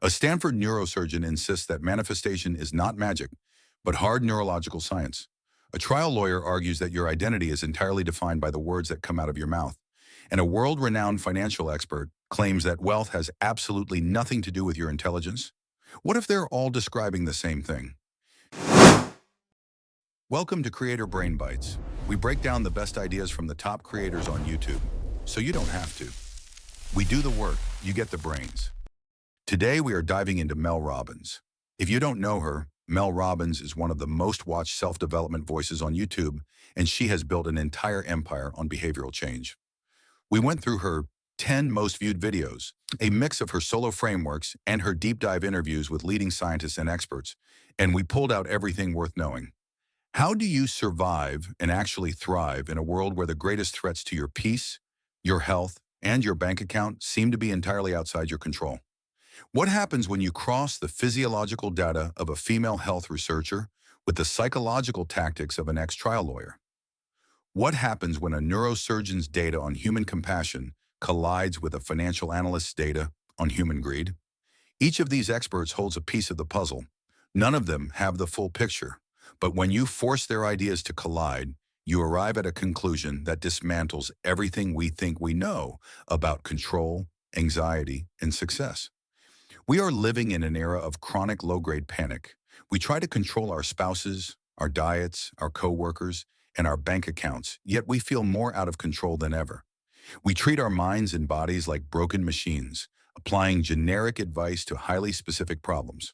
A Stanford neurosurgeon insists that manifestation is not magic, but hard neurological science. A trial lawyer argues that your identity is entirely defined by the words that come out of your mouth. And a world-renowned financial expert claims that wealth has absolutely nothing to do with your intelligence. What if they're all describing the same thing? Welcome to Creator Brain Bites. We break down the best ideas from the top creators on YouTube, so you don't have to. We do the work, you get the brains. Today we are diving into Mel Robbins. If you don't know her, Mel Robbins is one of the most watched self-development voices on YouTube, and she has built an entire empire on behavioral change. We went through her 10 most viewed videos, a mix of her solo frameworks and her deep dive interviews with leading scientists and experts, and we pulled out everything worth knowing. How do you survive and actually thrive in a world where the greatest threats to your peace, your health, and your bank account seem to be entirely outside your control? What happens when you cross the physiological data of a female health researcher with the psychological tactics of an ex-trial lawyer? What happens when a neurosurgeon's data on human compassion collides with a financial analyst's data on human greed? Each of these experts holds a piece of the puzzle. None of them have the full picture. But when you force their ideas to collide, you arrive at a conclusion that dismantles everything we think we know about control, anxiety, and success. We are living in an era of chronic low-grade panic. We try to control our spouses, our diets, our coworkers, and our bank accounts, yet we feel more out of control than ever. We treat our minds and bodies like broken machines, applying generic advice to highly specific problems.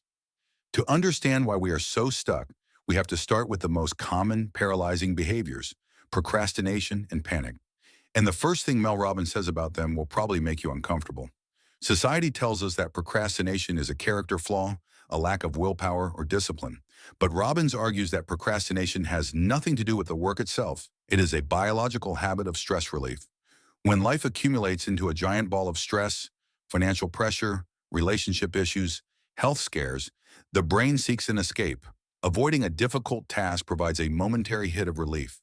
To understand why we are so stuck, we have to start with the most common paralyzing behaviors, procrastination and panic. And the first thing Mel Robbins says about them will probably make you uncomfortable. Society tells us that procrastination is a character flaw, a lack of willpower or discipline. But Robbins argues that procrastination has nothing to do with the work itself. It is a biological habit of stress relief. When life accumulates into a giant ball of stress, financial pressure, relationship issues, health scares, the brain seeks an escape. Avoiding a difficult task provides a momentary hit of relief.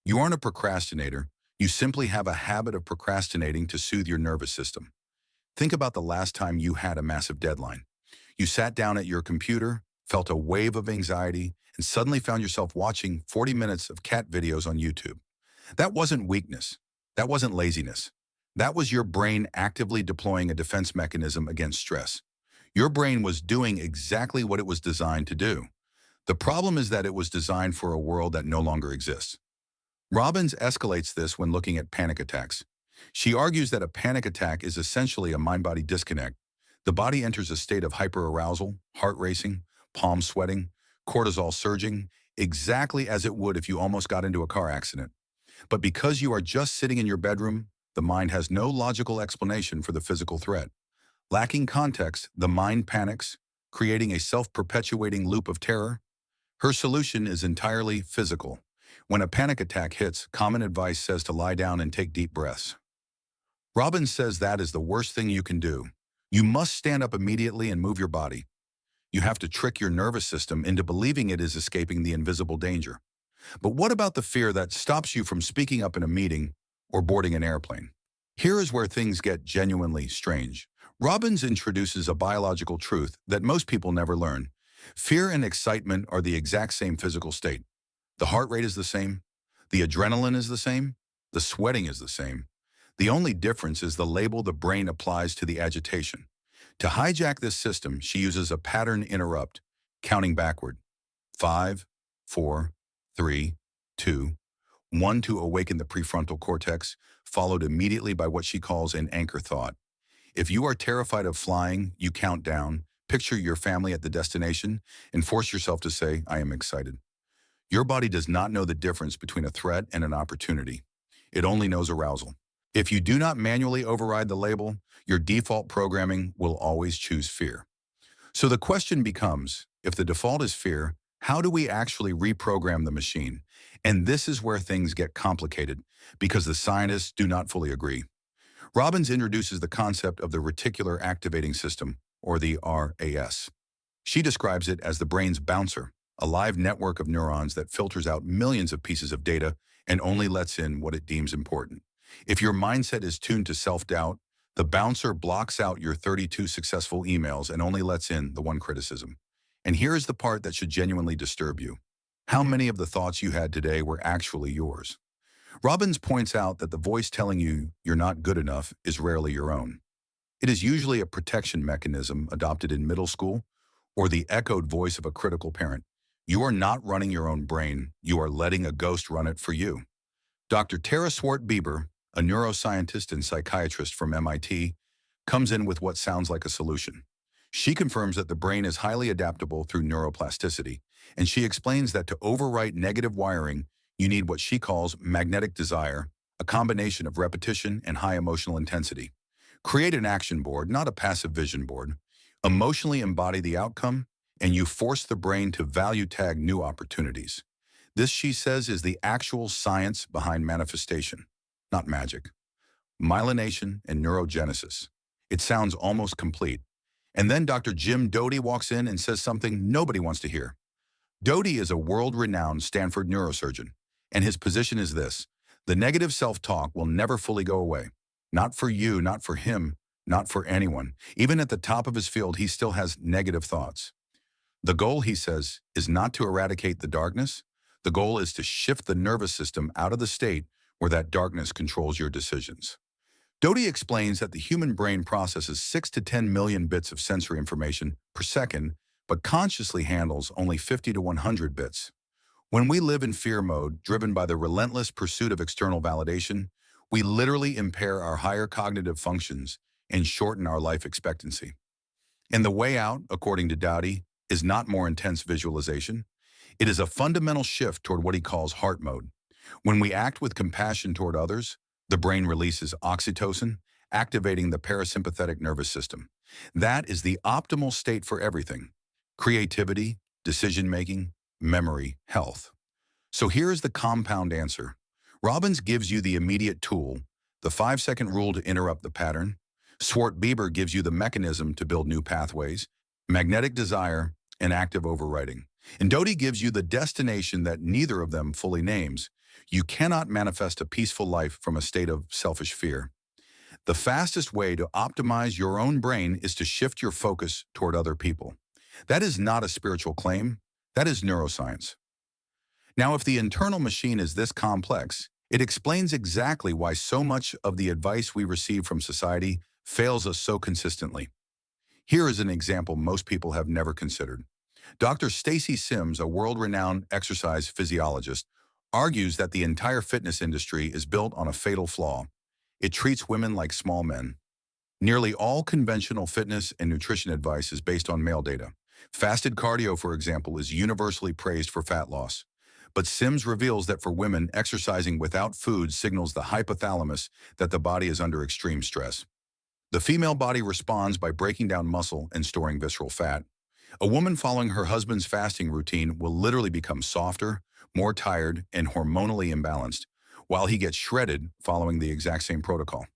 You aren't a procrastinator. You simply have a habit of procrastinating to soothe your nervous system. Think about the last time you had a massive deadline. You sat down at your computer, felt a wave of anxiety, and suddenly found yourself watching 40 minutes of cat videos on YouTube. That wasn't weakness. That wasn't laziness. That was your brain actively deploying a defense mechanism against stress. Your brain was doing exactly what it was designed to do. The problem is that it was designed for a world that no longer exists. Robbins escalates this when looking at panic attacks. She argues that a panic attack is essentially a mind-body disconnect. The body enters a state of hyperarousal, heart racing, palms sweating, cortisol surging, exactly as it would if you almost got into a car accident. But because you are just sitting in your bedroom, the mind has no logical explanation for the physical threat. Lacking context, the mind panics, creating a self-perpetuating loop of terror. Her solution is entirely physical. When a panic attack hits, common advice says to lie down and take deep breaths. Robbins says that is the worst thing you can do. You must stand up immediately and move your body. You have to trick your nervous system into believing it is escaping the invisible danger. But what about the fear that stops you from speaking up in a meeting or boarding an airplane? Here is where things get genuinely strange. Robbins introduces a biological truth that most people never learn. Fear and excitement are the exact same physical state. The heart rate is the same. The adrenaline is the same. The sweating is the same. The only difference is the label the brain applies to the agitation. To hijack this system, she uses a pattern interrupt, counting backward. 5, 4, 3, 2, 1 to awaken the prefrontal cortex, followed immediately by what she calls an anchor thought. If you are terrified of flying, you count down, picture your family at the destination, and force yourself to say, I am excited. Your body does not know the difference between a threat and an opportunity. It only knows arousal. If you do not manually override the label, your default programming will always choose fear. So the question becomes, if the default is fear, how do we actually reprogram the machine? And this is where things get complicated, because the scientists do not fully agree. Robbins introduces the concept of the reticular activating system, or the RAS. She describes it as the brain's bouncer, a live network of neurons that filters out millions of pieces of data and only lets in what it deems important. If your mindset is tuned to self-doubt, The bouncer blocks out your 32 successful emails and only lets in the one criticism. And here is the part that should genuinely disturb you. How many of the thoughts you had today were actually yours? Robbins points out that the voice telling you you're not good enough is rarely your own. It is usually a protection mechanism adopted in middle school or the echoed voice of a critical parent. You are not running your own brain. You are letting a ghost run it for you. Dr. Tara Swart-Bieber, a neuroscientist and psychiatrist from MIT, comes in with what sounds like a solution. She confirms that the brain is highly adaptable through neuroplasticity, and she explains that to overwrite negative wiring, you need what she calls magnetic desire, a combination of repetition and high emotional intensity. Create an action board, not a passive vision board. Emotionally embody the outcome, and you force the brain to value tag new opportunities. This, she says, is the actual science behind manifestation, not magic. Myelination and neurogenesis. It sounds almost complete. And then Dr. Jim Doty walks in and says something nobody wants to hear. Doty is a world-renowned Stanford neurosurgeon, and his position is this: the negative self-talk will never fully go away. Not for you, not for him, not for anyone. Even at the top of his field, he still has negative thoughts. The goal, he says, is not to eradicate the darkness. The goal is to shift the nervous system out of the state where that darkness controls your decisions. Doty explains that the human brain processes 6 to 10 million bits of sensory information per second, but consciously handles only 50 to 100 bits. When we live in fear mode, driven by the relentless pursuit of external validation, we literally impair our higher cognitive functions and shorten our life expectancy. And the way out, according to Doty, is not more intense visualization. It is a fundamental shift toward what he calls heart mode. When we act with compassion toward others, the brain releases oxytocin, activating the parasympathetic nervous system. That is the optimal state for everything: creativity, decision-making, memory, health. So here is the compound answer. Robbins gives you the immediate tool, the 5-second rule to interrupt the pattern. Swart-Bieber gives you the mechanism to build new pathways, magnetic desire, and active overriding. And Doty gives you the destination that neither of them fully names. You cannot manifest a peaceful life from a state of selfish fear. The fastest way to optimize your own brain is to shift your focus toward other people. That is not a spiritual claim. That is neuroscience. Now, if the internal machine is this complex, it explains exactly why so much of the advice we receive from society fails us so consistently. Here is an example most people have never considered. Dr. Stacy Sims, a world-renowned exercise physiologist, argues that the entire fitness industry is built on a fatal flaw. It treats women like small men. Nearly all conventional fitness and nutrition advice is based on male data. Fasted cardio, for example, is universally praised for fat loss. But Sims reveals that for women, exercising without food signals the hypothalamus that the body is under extreme stress. The female body responds by breaking down muscle and storing visceral fat. A woman following her husband's fasting routine will literally become softer, more tired, and hormonally imbalanced, while he gets shredded following the exact same protocol.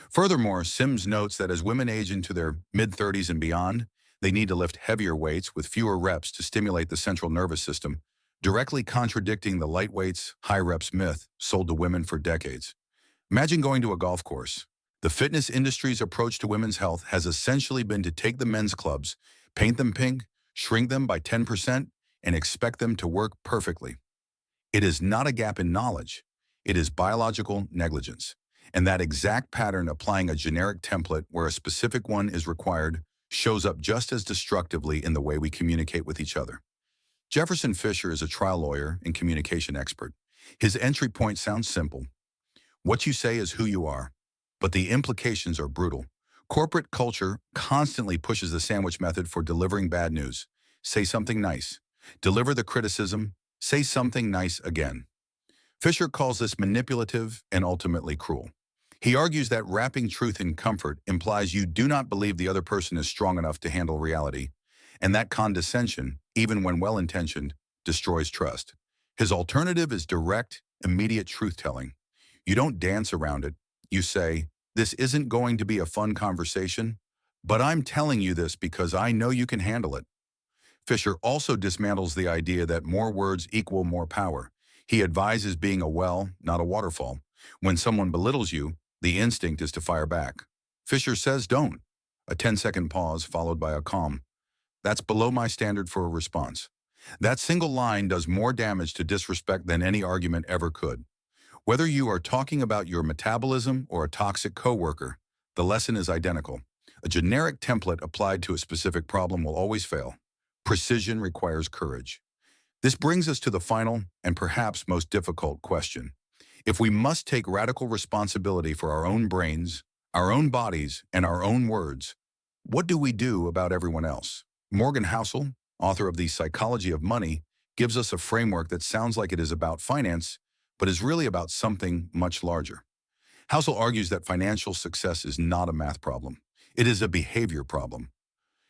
Furthermore, Sims notes that as women age into their mid-30s and beyond, they need to lift heavier weights with fewer reps to stimulate the central nervous system, directly contradicting the light weights, high reps myth sold to women for decades. Imagine going to a golf course. The fitness industry's approach to women's health has essentially been to take the men's clubs, paint them pink, shrink them by 10%, and expect them to work perfectly. It is not a gap in knowledge. It is biological negligence. And that exact pattern applying a generic template where a specific one is required shows up just as destructively in the way we communicate with each other. Jefferson Fisher is a trial lawyer and communication expert. His entry point sounds simple. What you say is who you are, but the implications are brutal. Corporate culture constantly pushes the sandwich method for delivering bad news. Say something nice. Deliver the criticism. Say something nice again. Fisher calls this manipulative and ultimately cruel. He argues that wrapping truth in comfort implies you do not believe the other person is strong enough to handle reality, and that condescension, even when well-intentioned, destroys trust. His alternative is direct, immediate truth-telling. You don't dance around it. You say, "This isn't going to be a fun conversation, but I'm telling you this because I know you can handle it." Fisher also dismantles the idea that more words equal more power. He advises being a well, not a waterfall. When someone belittles you, the instinct is to fire back. Fisher says don't. A 10-second pause followed by a calm. That's below my standard for a response. That single line does more damage to disrespect than any argument ever could. Whether you are talking about your metabolism or a toxic coworker, the lesson is identical. A generic template applied to a specific problem will always fail. Precision requires courage. This brings us to the final and perhaps most difficult question. If we must take radical responsibility for our own brains, our own bodies, and our own words, what do we do about everyone else? Morgan Housel, author of The Psychology of Money, gives us a framework that sounds like it is about finance, but is really about something much larger. Housel argues that financial success is not a math problem. It is a behavior problem.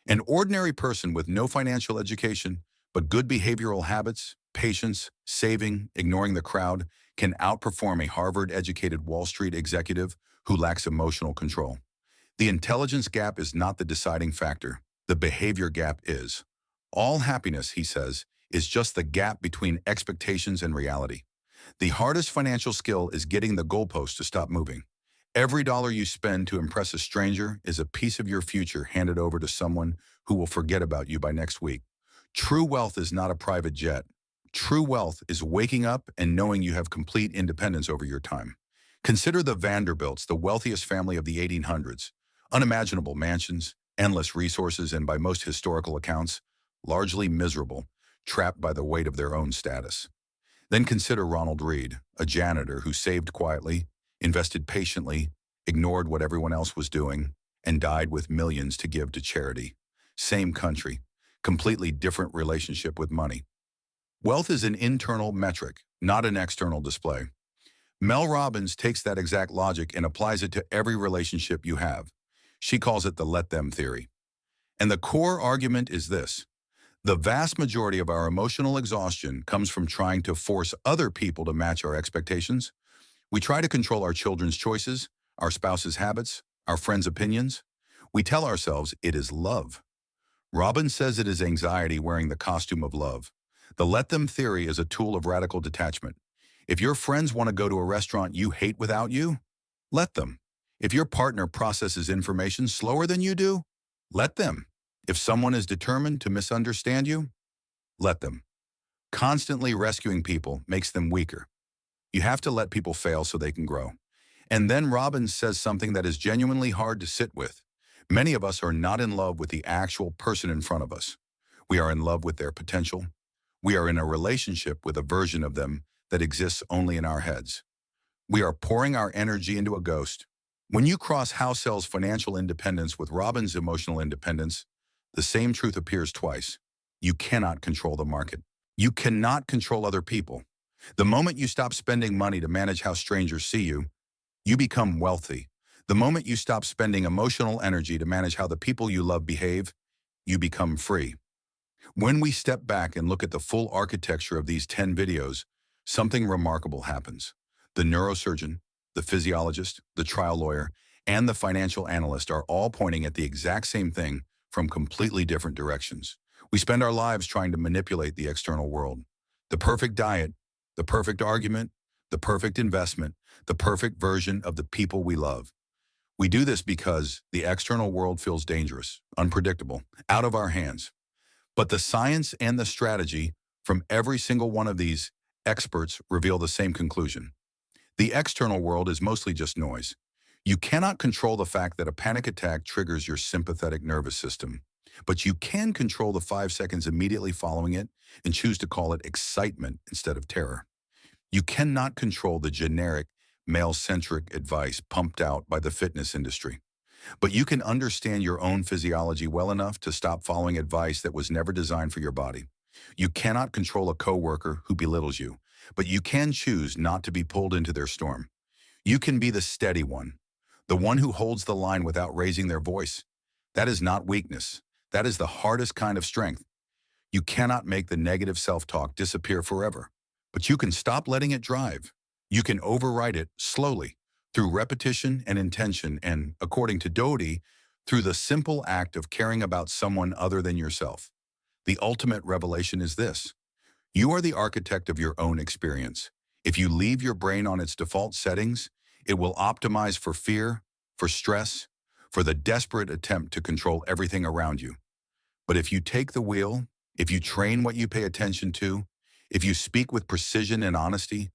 An ordinary person with no financial education, but good behavioral habits, patience, saving, ignoring the crowd, can outperform a Harvard-educated Wall Street executive who lacks emotional control. The intelligence gap is not the deciding factor. The behavior gap is. All happiness, he says, is just the gap between expectations and reality. The hardest financial skill is getting the goalpost to stop moving. Every dollar you spend to impress a stranger is a piece of your future handed over to someone who will forget about you by next week. True wealth is not a private jet. True wealth is waking up and knowing you have complete independence over your time. Consider the Vanderbilts, the wealthiest family of the 1800s. Unimaginable mansions, endless resources, and by most historical accounts, largely miserable, trapped by the weight of their own status. Then consider Ronald Reed, a janitor who saved quietly, invested patiently, ignored what everyone else was doing, and died with millions to give to charity. Same country, completely different relationship with money. Wealth is an internal metric, not an external display. Mel Robbins takes that exact logic and applies it to every relationship you have. She calls it the let them theory. And the core argument is this. The vast majority of our emotional exhaustion comes from trying to force other people to match our expectations. We try to control our children's choices, our spouse's habits, our friends' opinions. We tell ourselves it is love. Robbins says it is anxiety wearing the costume of love. The let them theory is a tool of radical detachment. If your friends want to go to a restaurant you hate without you, let them. If your partner processes information slower than you do, let them. If someone is determined to misunderstand you, let them. Constantly rescuing people makes them weaker. You have to let people fail so they can grow. And then Robbins says something that is genuinely hard to sit with. Many of us are not in love with the actual person in front of us. We are in love with their potential. We are in a relationship with a version of them that exists only in our heads. We are pouring our energy into a ghost. When you cross Housel's financial independence with Robbins' emotional independence, the same truth appears twice. You cannot control the market. You cannot control other people. The moment you stop spending money to manage how strangers see you, you become wealthy. The moment you stop spending emotional energy to manage how the people you love behave, you become free. When we step back and look at the full architecture of these 10 videos, something remarkable happens. The neurosurgeon, the physiologist, the trial lawyer, and the financial analyst are all pointing at the exact same thing from completely different directions. We spend our lives trying to manipulate the external world. The perfect diet, the perfect argument, the perfect investment, the perfect version of the people we love. We do this because the external world feels dangerous, unpredictable, out of our hands. But the science and the strategy from every single one of these experts reveal the same conclusion. The external world is mostly just noise. You cannot control the fact that a panic attack triggers your sympathetic nervous system, but you can control the 5 seconds immediately following it and choose to call it excitement instead of terror. You cannot control the generic, male-centric advice pumped out by the fitness industry, but you can understand your own physiology well enough to stop following advice that was never designed for your body. You cannot control a coworker who belittles you, but you can choose not to be pulled into their storm. You can be the steady one, the one who holds the line without raising their voice. That is not weakness. That is the hardest kind of strength. You cannot make the negative self-talk disappear forever, but you can stop letting it drive. You can override it slowly through repetition and intention and, according to Doty, through the simple act of caring about someone other than yourself. The ultimate revelation is this. You are the architect of your own experience. If you leave your brain on its default settings, it will optimize for fear, for stress, for the desperate attempt to control everything around you. But if you take the wheel, if you train what you pay attention to, if you speak with precision and honesty,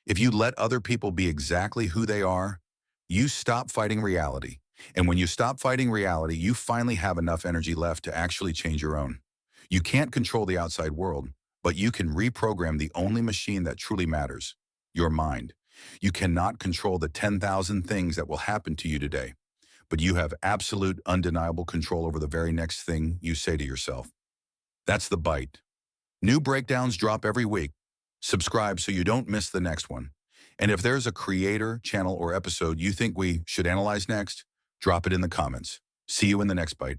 if you let other people be exactly who they are, you stop fighting reality. And when you stop fighting reality, you finally have enough energy left to actually change your own. You can't control the outside world, but you can reprogram the only machine that truly matters, your mind. You cannot control the 10,000 things that will happen to you today, but you have absolute, undeniable control over the very next thing you say to yourself. That's the bite. New breakdowns drop every week. Subscribe so you don't miss the next one. And if there's a creator, channel, or episode you think we should analyze next, drop it in the comments. See you in the next bite.